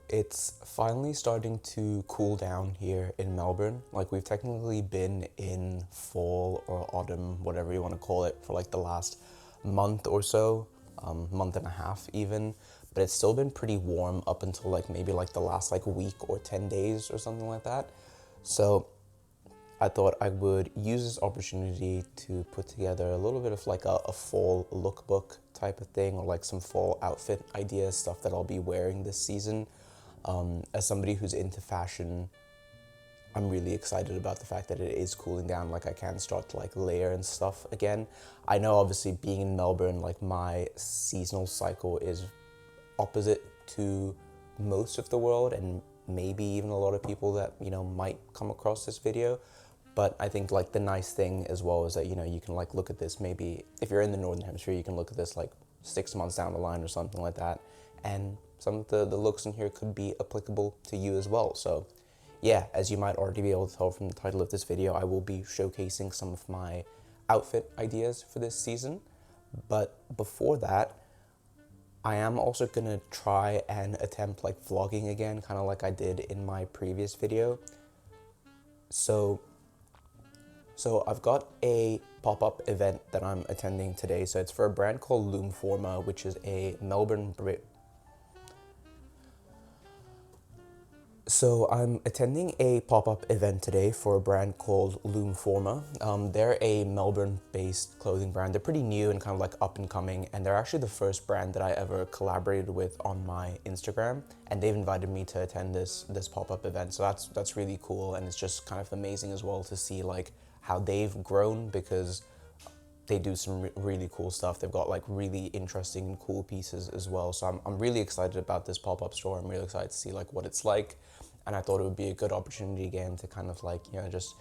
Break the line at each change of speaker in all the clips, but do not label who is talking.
it's finally starting to cool down here in Melbourne. Like, we've technically been in fall or autumn, whatever you want to call it, for like the last month or so, month and a half even. But it's still been pretty warm up until like maybe like the last like week or 10 days or something like that. So I thought I would use this opportunity to put together a little bit of like a fall lookbook type of thing, or like some fall outfit ideas, stuff that I'll be wearing this season. As somebody who's into fashion, I'm really excited about the fact that it is cooling down. Like, I can start to like layer and stuff again. I know obviously being in Melbourne, like my seasonal cycle is opposite to most of the world, and maybe even a lot of people that, you know, might come across this video. But I think like the nice thing as well is that, you know, you can like look at this, maybe if you're in the Northern Hemisphere, you can look at this like 6 months down the line or something like that. And some of the looks in here could be applicable to you as well. So yeah, as you might already be able to tell from the title of this video, I will be showcasing some of my outfit ideas for this season. But before that, I am also gonna try and attempt like vlogging again, kind of like I did in my previous video. So I've got a pop-up event that I'm attending today. So it's for a brand called Loomforma, which is a Melbourne So I'm attending a pop-up event today for a brand called Loomforma. They're a Melbourne-based clothing brand. They're pretty new and kind of like up and coming, and they're actually the first brand that I ever collaborated with on my Instagram. And they've invited me to attend this pop-up event. So that's really cool, and it's just kind of amazing as well to see like how they've grown, because they do some really cool stuff. They've got like really interesting and cool pieces as well. So I'm really excited about this pop-up store. I'm really excited to see like what it's like. And I thought it would be a good opportunity again to kind of like, you know, just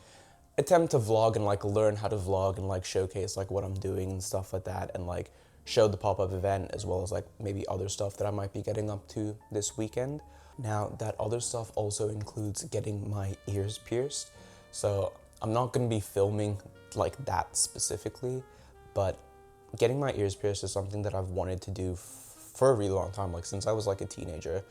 attempt to vlog and like learn how to vlog and like showcase like what I'm doing and stuff like that, and like show the pop-up event as well as like maybe other stuff that I might be getting up to this weekend. Now, that other stuff also includes getting my ears pierced. So I'm not going to be filming like that specifically, but getting my ears pierced is something that I've wanted to do for a really long time, like since I was like a teenager,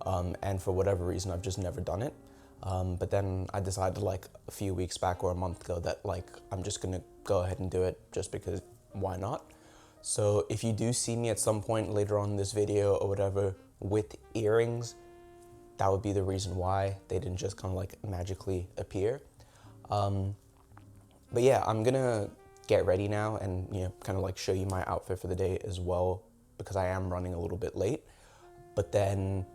and for whatever reason I've just never done it. But then I decided like a few weeks back or a month ago that like I'm just gonna go ahead and do it, just because why not? So if you do see me at some point later on in this video or whatever with earrings, that would be the reason why. They didn't just kind of like magically appear. But yeah, I'm gonna get ready now and, you know, kind of like show you my outfit for the day as well, because I am running a little bit late. But then,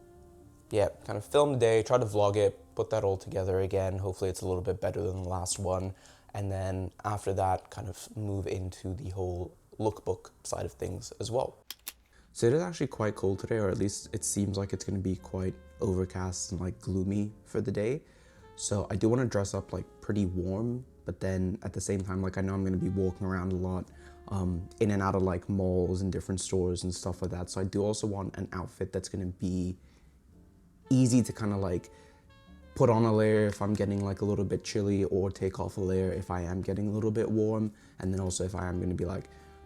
yeah, kind of film the day, try to vlog it, put that all together again. Hopefully it's a little bit better than the last one. And then after that, kind of move into the whole lookbook side of things as well. So it is actually quite cold today, or at least it seems like it's gonna be quite overcast and like gloomy for the day. So I do want to dress up like pretty warm, but then at the same time, like I know I'm going to be walking around a lot, in and out of like malls and different stores and stuff like that. So I do also want an outfit that's going to be easy to kind of like put on a layer if I'm getting like a little bit chilly, or take off a layer if I am getting a little bit warm. And then also if I am going to be like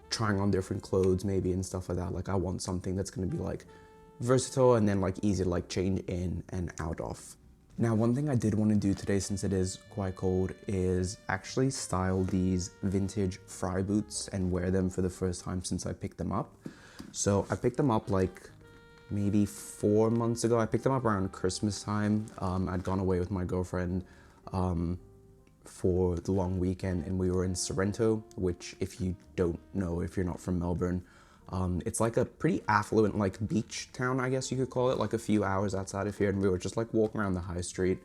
trying on different clothes maybe and stuff like that, like I want something that's going to be like versatile and then like easy to like change in and out of. Now, one thing I did want to do today, since it is quite cold, is actually style these vintage Fry boots and wear them for the first time since I picked them up. So I picked them up like maybe 4 months ago. I picked them up around Christmas time. I'd gone away with my girlfriend for the long weekend, and we were in Sorrento, which, if you don't know, if you're not from Melbourne, it's like a pretty affluent like beach town, I guess you could call it, like a few hours outside of here. And we were just like walking around the high street,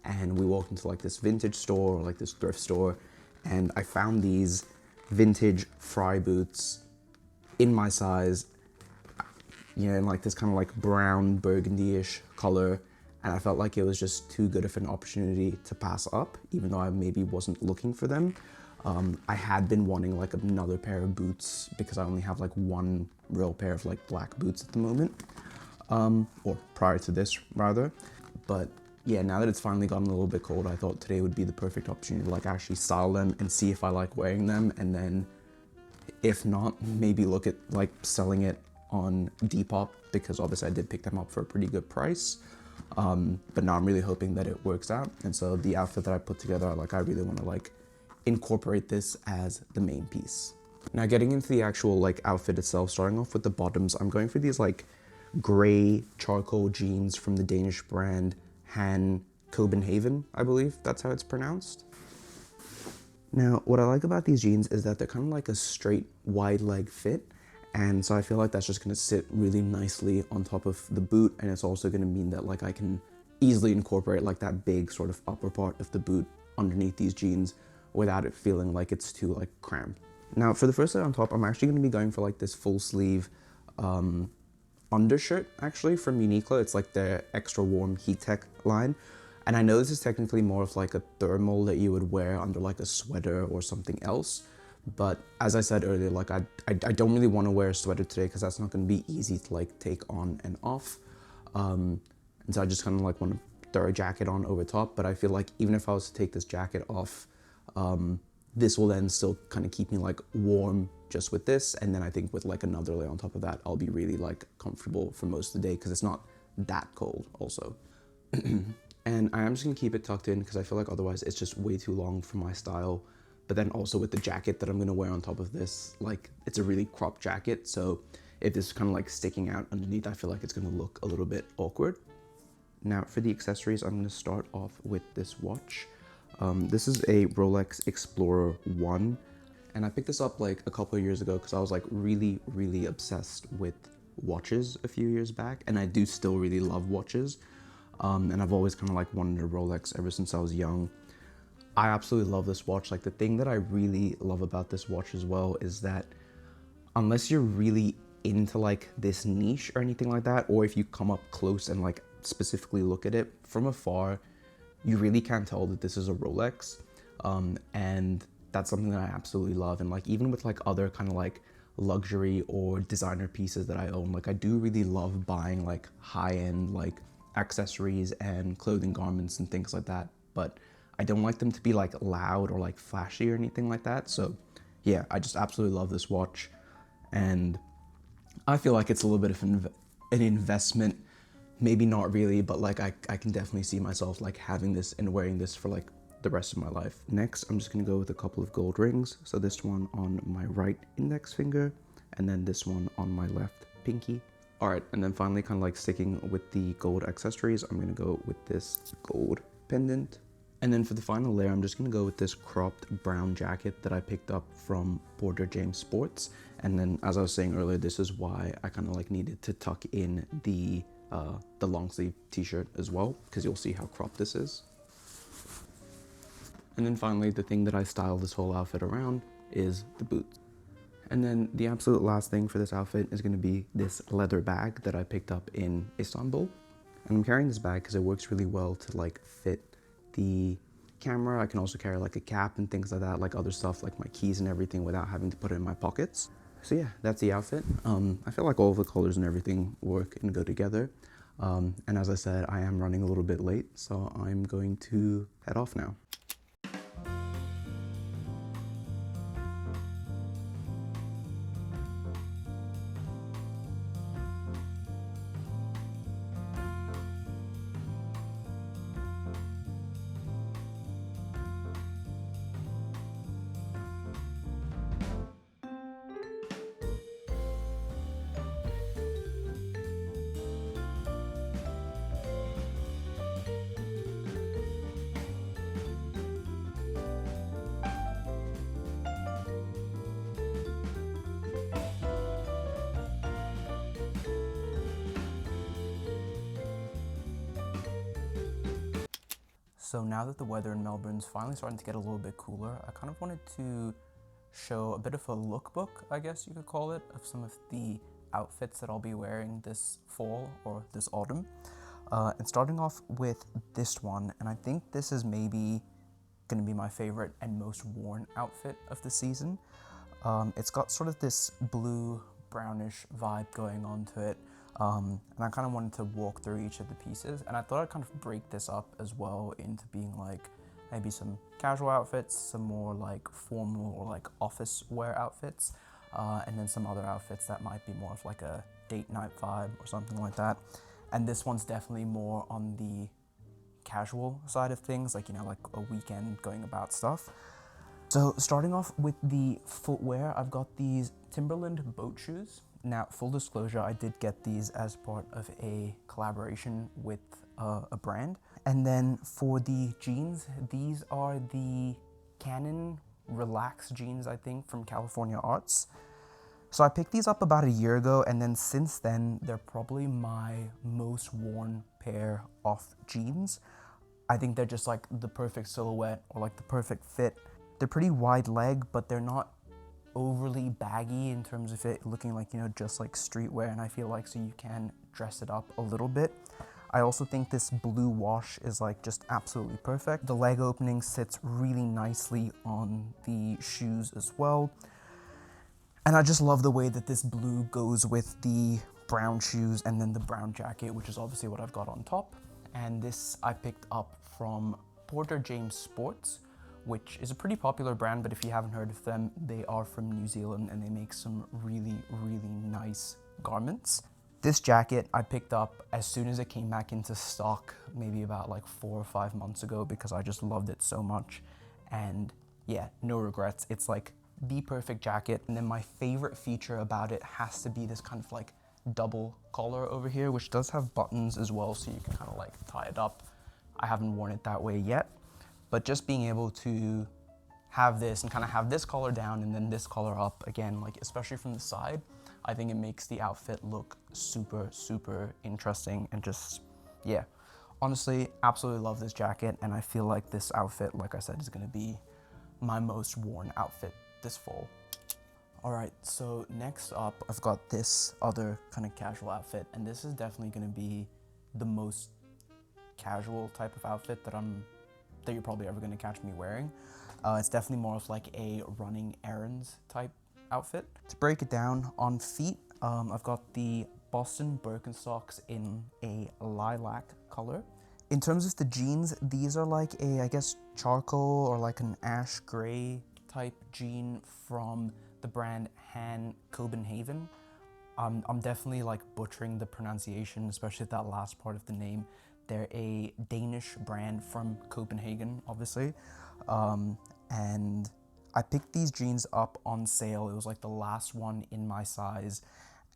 and we walked into like this vintage store, or like this thrift store, and I found these vintage Fry boots in my size, you know, in like this kind of like brown burgundy-ish color. And I felt like it was just too good of an opportunity to pass up, even though I maybe wasn't looking for them. I had been wanting like another pair of boots, because I only have like one real pair of like black boots at the moment, or prior to this rather. But yeah, now that it's finally gotten a little bit cold, I thought today would be the perfect opportunity to like actually style them and see if I like wearing them. And then if not, maybe look at like selling it on Depop, because obviously I did pick them up for a pretty good price. But now I'm really hoping that it works out. And so the outfit that I put together, like I really want to like incorporate this as the main piece. Now getting into the actual like outfit itself, starting off with the bottoms, I'm going for these like gray charcoal jeans from the Danish brand Han Copenhagen, I believe that's how it's pronounced. Now, what I like about these jeans is that they're kind of like a straight wide leg fit. And so I feel like that's just gonna sit really nicely on top of the boot. And it's also gonna mean that like I can easily incorporate like that big sort of upper part of the boot underneath these jeans without it feeling like it's too like cramped. Now for the first layer on top, I'm actually gonna be going for like this full sleeve undershirt actually from Uniqlo. It's like the extra warm heat tech line. And I know this is technically more of like a thermal that you would wear under like a sweater or something else. But as I said earlier, like I don't really want to wear a sweater today because that's not going to be easy to like take on and off. And so I just kind of like want to throw a jacket on over top. But I feel like even if I was to take this jacket off, this will then still kind of keep me like warm just with this. And then I think with like another layer on top of that, I'll be really like comfortable for most of the day because it's not that cold also. And I am just gonna keep it tucked in because I feel like otherwise it's just way too long for my style. But then also with the jacket that I'm gonna wear on top of this, like it's a really cropped jacket. So if this is kind of like sticking out underneath, I feel like it's gonna look a little bit awkward. Now for the accessories, I'm gonna start off with this watch. This is a Rolex Explorer 1. And I picked this up like a couple of years ago because I was like really, really obsessed with watches a few years back. And I do still really love watches. And I've always kind of like wanted a Rolex ever since I was young. I absolutely love this watch. Like the thing that I really love about this watch as well is that unless you're really into like this niche or anything like that, or if you come up close and like specifically look at it from afar, you really can't tell that this is a Rolex. And that's something that I absolutely love. And like even with like other kind of like luxury or designer pieces that I own, like I do really love buying like high-end like accessories and clothing garments and things like that, but I don't like them to be like loud or like flashy or anything like that. So yeah, I just absolutely love this watch, and I feel like it's a little bit of an investment. Maybe not really, but like I can definitely see myself like having this and wearing this for like the rest of my life. Next, I'm just gonna go with a couple of gold rings. So this one on my right index finger, and then this one on my left pinky. All right, and then finally kind of like sticking with the gold accessories, I'm gonna go with this gold pendant. And then for the final layer, I'm just gonna go with this cropped brown jacket that I picked up from Porter James Sports. And then as I was saying earlier, this is why I kind of like needed to tuck in the long sleeve t-shirt as well, because you'll see how cropped this is. And then finally, the thing that I styled this whole outfit around is the boots. And then the absolute last thing for this outfit is gonna be this leather bag that I picked up in Istanbul. And I'm carrying this bag because it works really well to like fit the camera. I can also carry like a cap and things like that, like other stuff like my keys and everything without having to put it in my pockets. So yeah, that's the outfit. I feel like all of the colors and everything work and go together. And as I said, I am running a little bit late, so I'm going to head off now. So now that the weather in Melbourne's finally starting to get a little bit cooler, I kind of wanted to show a bit of a lookbook, I guess you could call it, of some of the outfits that I'll be wearing this fall or this autumn. And starting off with this one, and I think this is maybe gonna be my favorite and most worn outfit of the season. It's got sort of this blue brownish vibe going on to it. And I kind of wanted to walk through each of the pieces, and I thought I'd kind of break this up as well into being like maybe some casual outfits, some more like formal or like office wear outfits, and then some other outfits that might be more of like a date night vibe or something like that. And this one's definitely more on the casual side of things, like, you know, like a weekend going about stuff. So starting off with the footwear, I've got these Timberland boat shoes. Now, full disclosure, I did get these as part of a collaboration with a brand. And then for the jeans, these are the Canon Relax jeans, I think, from California Arts. So I picked these up about a year ago, and then since then, they're probably my most worn pair of jeans. I think they're just like the perfect silhouette or like the perfect fit. They're pretty wide leg, but they're not overly baggy in terms of it looking like, you know, just like streetwear, and I feel like so you can dress it up a little bit. I also think this blue wash is like just absolutely perfect. The leg opening sits really nicely on the shoes as well. And I just love the way that this blue goes with the brown shoes and then the brown jacket, which is obviously what I've got on top. And this I picked up from Porter James Sports, which is a pretty popular brand, but if you haven't heard of them, they are from New Zealand and they make some really, really nice garments. This jacket I picked up as soon as it came back into stock, maybe about like 4 or 5 months ago, because I just loved it so much. And yeah, no regrets. It's like the perfect jacket. And then my favorite feature about it has to be this kind of like double collar over here, which does have buttons as well, so you can kind of like tie it up. I haven't worn it that way yet, but just being able to have this and kind of have this collar down and then this collar up again, like especially from the side, I think it makes the outfit look super, super interesting. And just, yeah, honestly, absolutely love this jacket. And I feel like this outfit, like I said, is gonna be my most worn outfit this fall. All right, so next up, I've got this other kind of casual outfit, and this is definitely gonna be the most casual type of outfit that you're probably ever gonna catch me wearing. It's definitely more of like a running errands type outfit. To break it down, on feet, I've got the Boston Birkenstocks in a lilac color. In terms of the jeans, these are like a, I guess, charcoal or like an ash gray type jean from the brand Han Copenhagen. I'm definitely like butchering the pronunciation, especially that last part of the name. They're a Danish brand from Copenhagen, obviously. And I picked these jeans up on sale. It was like the last one in my size.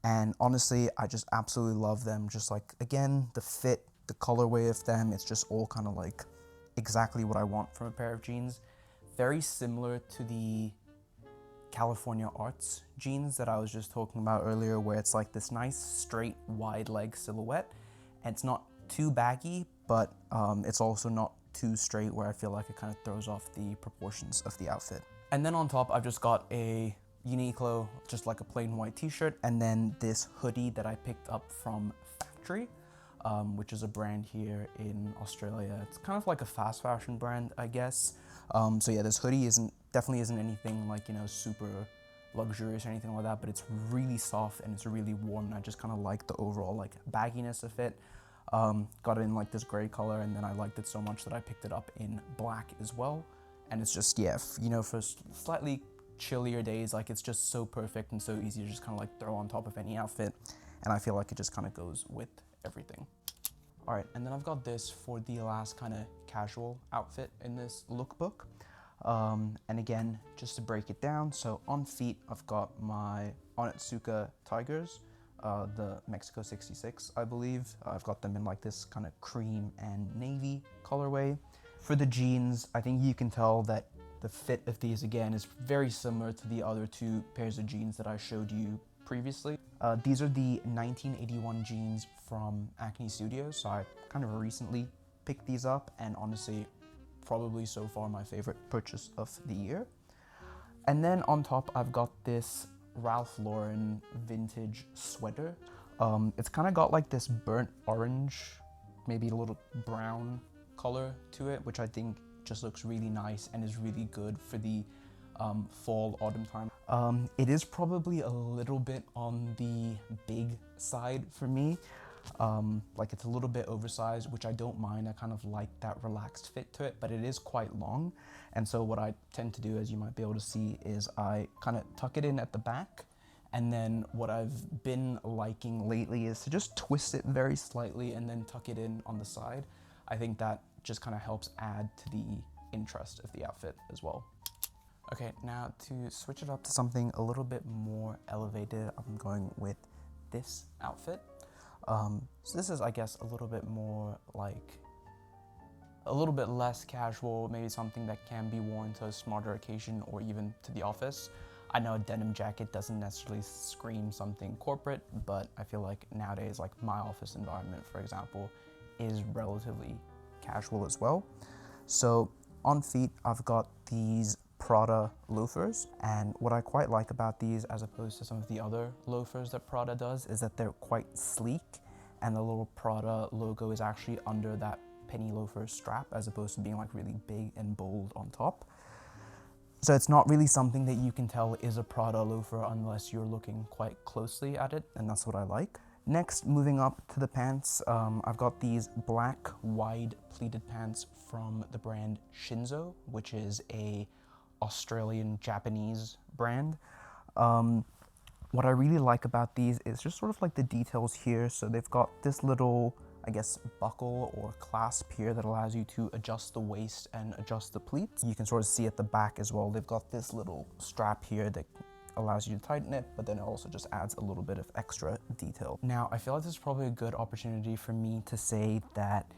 And honestly, I just absolutely love them. Just like, again, the fit, the colorway of them, it's just all kind of like exactly what I want from a pair of jeans. Very similar to the California Arts jeans that I was just talking about earlier, where it's like this nice straight wide leg silhouette, and it's not too baggy, but it's also not too straight where I feel like it kind of throws off the proportions of the outfit. And then on top, I've just got a Uniqlo, just like a plain white t-shirt, and then this hoodie that I picked up from Factory, which is a brand here in Australia. It's kind of like a fast fashion brand, I guess. So yeah, this hoodie definitely isn't anything like, you know, super luxurious or anything like that, but it's really soft and it's really warm, and I just kind of like the overall like bagginess of it. Got it in like this gray color, and then I liked it so much that I picked it up in black as well. And it's just, yeah, you know, for slightly chillier days, like it's just so perfect and so easy to just kind of like throw on top of any outfit. And I feel like it just kind of goes with everything. All right, and then I've got this for the last kind of casual outfit in this lookbook. And again, just to break it down, so on feet, I've got my Onitsuka Tigers, the Mexico 66, I believe. I've got them in like this kind of cream and navy colorway. For the jeans, I think you can tell that the fit of these, again, is very similar to the other two pairs of jeans that I showed you previously. These are the 1981 jeans from Acne Studios, so I kind of recently picked these up, and honestly, probably so far my favorite purchase of the year. And then on top, I've got this Ralph Lauren vintage sweater. It's kind of got like this burnt orange, maybe a little brown color to it, which I think just looks really nice and is really good for the fall, autumn time. It is probably a little bit on the big side for me. Like it's a little bit oversized, which I don't mind. I kind of like that relaxed fit to it, but it is quite long. And so what I tend to do, as you might be able to see, is I kind of tuck it in at the back, And then what I've been liking lately is to just twist it very slightly and then tuck it in on the side. I think that just kind of helps add to the interest of the outfit as well. Okay, now to switch it up to something a little bit more elevated, I'm going with this outfit. So this is, I guess, a little bit more like, a little bit less casual, maybe something that can be worn to a smarter occasion or even to the office. I know a denim jacket doesn't necessarily scream something corporate, but I feel like nowadays, like my office environment, for example, is relatively casual as well. So on feet, I've got these Prada loafers, and what I quite like about these as opposed to some of the other loafers that Prada does is that they're quite sleek, and the little Prada logo is actually under that penny loafer strap as opposed to being like really big and bold on top. So it's not really something that you can tell is a Prada loafer unless you're looking quite closely at it, and that's what I like. Next, moving up to the pants, I've got these black wide pleated pants from the brand Shinzo, which is a Australian Japanese brand. What I really like about these is just sort of like the details here. So they've got this little, I guess, buckle or clasp here that allows you to adjust the waist and adjust the pleats. You can sort of see at the back as well, they've got this little strap here that allows you to tighten it, but then it also just adds a little bit of extra detail. Now, I feel like this is probably a good opportunity for me to say that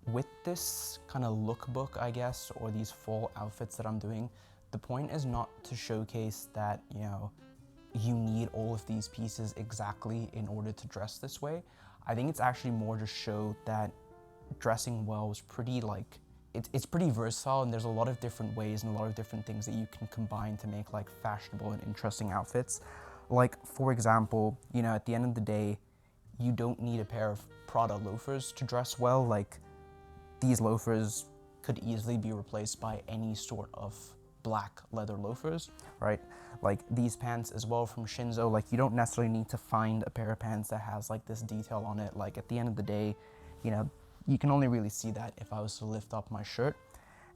with this kind of lookbook, I guess, or these fall outfits that I'm doing, the point is not to showcase that, you know, you need all of these pieces exactly in order to dress this way. I think it's actually more to show that dressing well is pretty like, it's pretty versatile, and there's a lot of different ways and a lot of different things that you can combine to make like fashionable and interesting outfits. Like, for example, you know, at the end of the day, you don't need a pair of Prada loafers to dress well. Like, these loafers could easily be replaced by any sort of black leather loafers, right? Like these pants as well from Shinzo, like you don't necessarily need to find a pair of pants that has like this detail on it. Like at the end of the day, you know, you can only really see that if I was to lift up my shirt,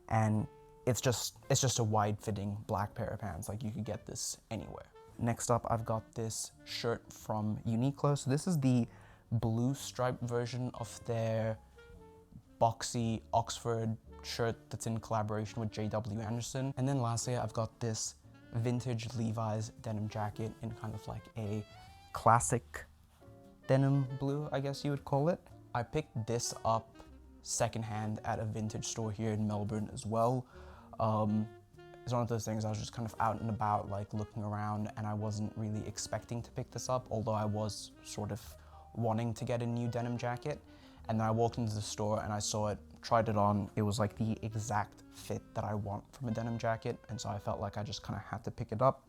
and it's just a wide fitting black pair of pants. Like you could get this anywhere. Next up, I've got this shirt from Uniqlo. So this is the blue striped version of their boxy Oxford shirt that's in collaboration with JW Anderson. And then lastly, I've got this vintage Levi's denim jacket in kind of like a classic denim blue, I guess you would call it. I picked this up secondhand at a vintage store here in Melbourne as well. It's one of those things, I was just kind of out and about, like looking around, and I wasn't really expecting to pick this up, although I was sort of wanting to get a new denim jacket. And then I walked into the store and I saw it, tried it on. It was like the exact fit that I want from a denim jacket. And so I felt like I just kind of had to pick it up.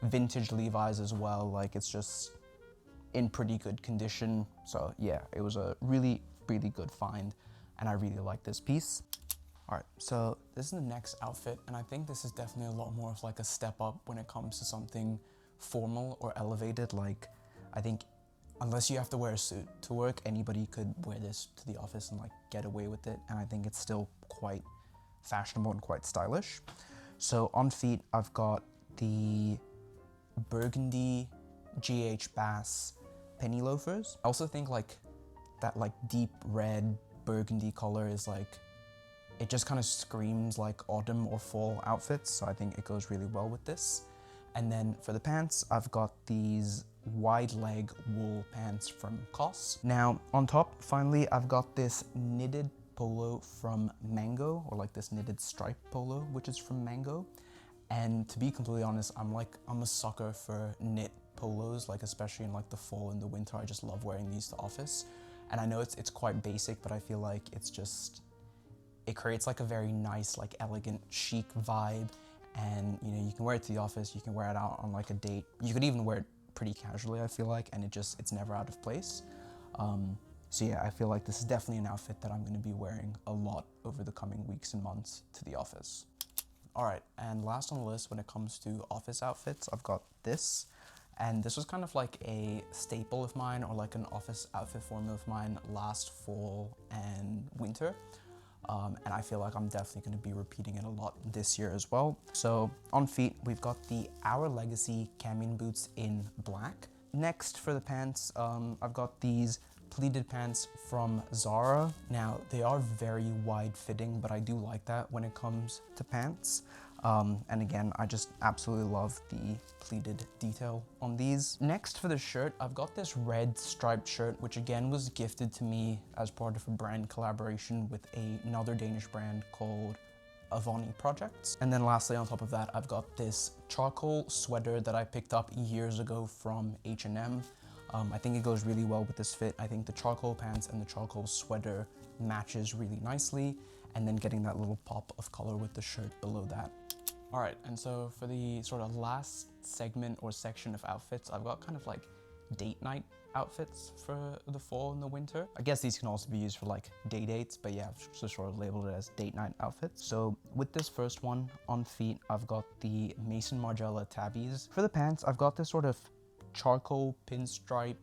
Vintage Levi's as well, like it's just in pretty good condition. So yeah, it was a really, really good find, and I really like this piece. All right, so this is the next outfit, and I think this is definitely a lot more of like a step up when it comes to something formal or elevated. Like, I think unless you have to wear a suit to work, anybody could wear this to the office and like get away with it. And I think it's still quite fashionable and quite stylish. So on feet, I've got the burgundy GH Bass penny loafers. I also think like that like deep red burgundy color is like, it just kind of screams like autumn or fall outfits. So I think it goes really well with this. And then for the pants, I've got these wide leg wool pants from COS. Now on top, finally, I've got this knitted polo from Mango, or like this knitted striped polo, which is from Mango. And to be completely honest, I'm a sucker for knit polos, like especially in like the fall and the winter. I just love wearing these to office. And I know it's quite basic, but I feel like it creates like a very nice, like elegant, chic vibe. And you know, you can wear it to the office, you can wear it out on like a date. You could even wear it pretty casually, I feel like, and it's never out of place. So yeah, I feel like this is definitely an outfit that I'm gonna be wearing a lot over the coming weeks and months to the office. All right, and last on the list when it comes to office outfits, I've got this. And this was kind of like a staple of mine, or like an office outfit formula of mine last fall and winter. and I feel like I'm definitely going to be repeating it a lot this year as well. So on feet, we've got the Our Legacy camion boots in black. Next for the pants, I've got these pleated pants from Zara. Now they are very wide fitting, but I do like that when it comes to pants. And again, I just absolutely love the pleated detail on these. Next for the shirt, I've got this red striped shirt, which again was gifted to me as part of a brand collaboration with another Danish brand called Avani Projects. And then lastly, on top of that, I've got this charcoal sweater that I picked up years ago from H&M. I think it goes really well with this fit. I think the charcoal pants and the charcoal sweater matches really nicely, and then getting that little pop of color with the shirt below that. All right, and so for the sort of last segment or section of outfits, I've got kind of like date night outfits for the fall and the winter. I guess these can also be used for like day dates, but yeah, I've just sort of labeled it as date night outfits. So with this first one on feet, I've got the Mason Margiela tabbies. For the pants, I've got this sort of charcoal pinstriped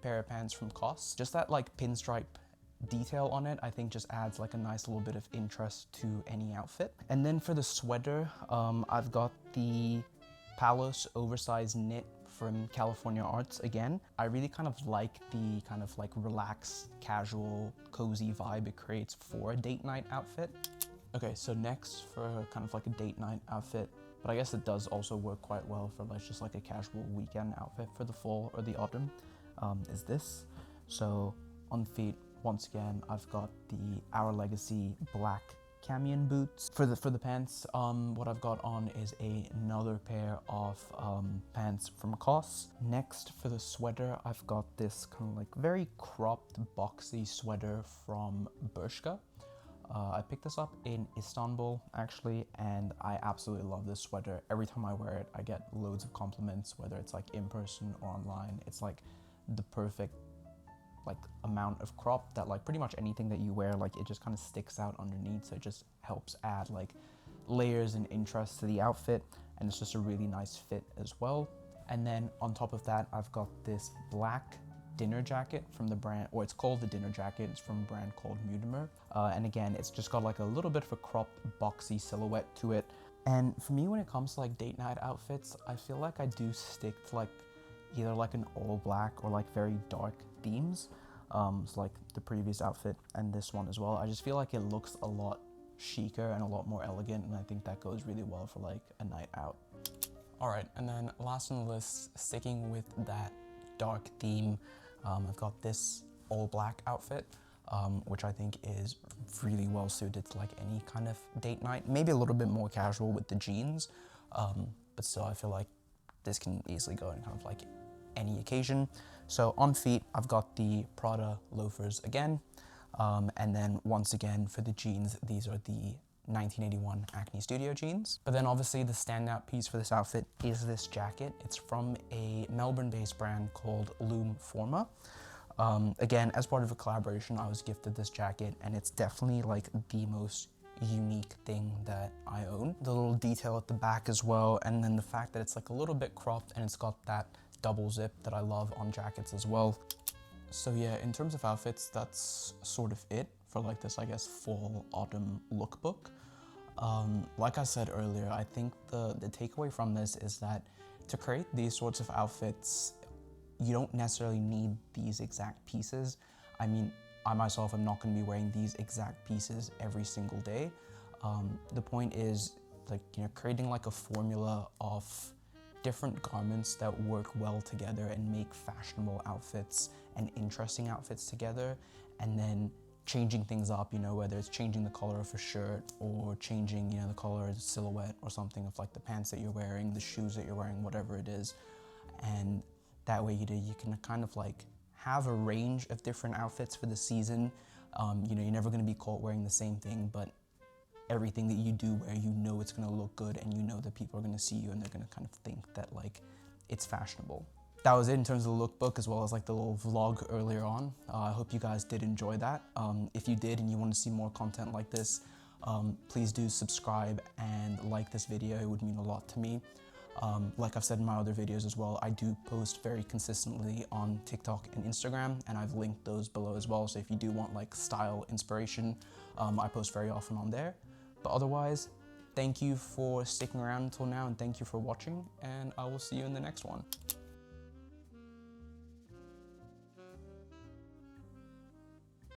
pair of pants from COS. Just that like pinstripe detail on it, I think just adds like a nice little bit of interest to any outfit. And then for the sweater, I've got the Palos oversized knit from California Arts again. I really kind of like the kind of like relaxed, casual, cozy vibe it creates for a date night outfit. Okay, so next for kind of like a date night outfit, but I guess it does also work quite well for like just like a casual weekend outfit for the fall or the autumn, is this. So on feet, once again, I've got the Our Legacy black camion boots. For the pants, what I've got on is another pair of pants from COS. Next, for the sweater, I've got this kind of like very cropped, boxy sweater from Bershka. I picked this up in Istanbul, actually, and I absolutely love this sweater. Every time I wear it, I get loads of compliments, whether it's like in person or online. It's like the perfect like amount of crop that like pretty much anything that you wear, like it just kind of sticks out underneath, so it just helps add like layers and interest to the outfit, and it's just a really nice fit as well. And then on top of that, I've got this black dinner jacket from the brand, or it's called the dinner jacket, it's from a brand called Mudemer, and again, it's just got like a little bit of a cropped boxy silhouette to it. And for me, when it comes to like date night outfits, I feel like I do stick to like either like an all black or like very dark themes. It's like the previous outfit and this one as well. I just feel like it looks a lot chicer and a lot more elegant, and I think that goes really well for like a night out. All right, and then last on the list, sticking with that dark theme, I've got this all black outfit, which I think is really well suited to like any kind of date night. Maybe a little bit more casual with the jeans, but still I feel like this can easily go in kind of like any occasion. So on feet, I've got the Prada loafers again, and then once again for the jeans, these are the 1981 Acne Studio jeans. But then obviously the standout piece for this outfit is this jacket. It's from a Melbourne-based brand called Loom Forma. Again, as part of a collaboration, I was gifted this jacket, and it's definitely like the most unique thing that I own. The little detail at the back as well, and then the fact that it's like a little bit cropped and it's got that double zip that I love on jackets as well. So yeah, in terms of outfits, that's sort of it for like this, I guess, fall autumn lookbook. Like I said earlier, I think the takeaway from this is that to create these sorts of outfits, you don't necessarily need these exact pieces. I mean, I myself am not going to be wearing these exact pieces every single day. The point is like, you know, creating like a formula of different garments that work well together and make fashionable outfits and interesting outfits together, and then changing things up, you know, whether it's changing the color of a shirt or changing, you know, the color of the silhouette or something of like the pants that you're wearing, the shoes that you're wearing, whatever it is. And that way you can kind of like have a range of different outfits for the season. You know, you're never going to be caught wearing the same thing, but everything that you do wear, you know it's going to look good, and you know that people are going to see you and they're going to kind of think that like it's fashionable. That was it in terms of the lookbook, as well as like the little vlog earlier on. I hope you guys did enjoy that. If you did and you want to see more content like this, please do subscribe and like this video. It would mean a lot to me.
Like I've said in my other videos as well, I do post very consistently on TikTok and Instagram, and I've linked those below as well. So if you do want like style inspiration, I post very often on there. But otherwise, thank you for sticking around until now, and thank you for watching, and I will see you in the next one.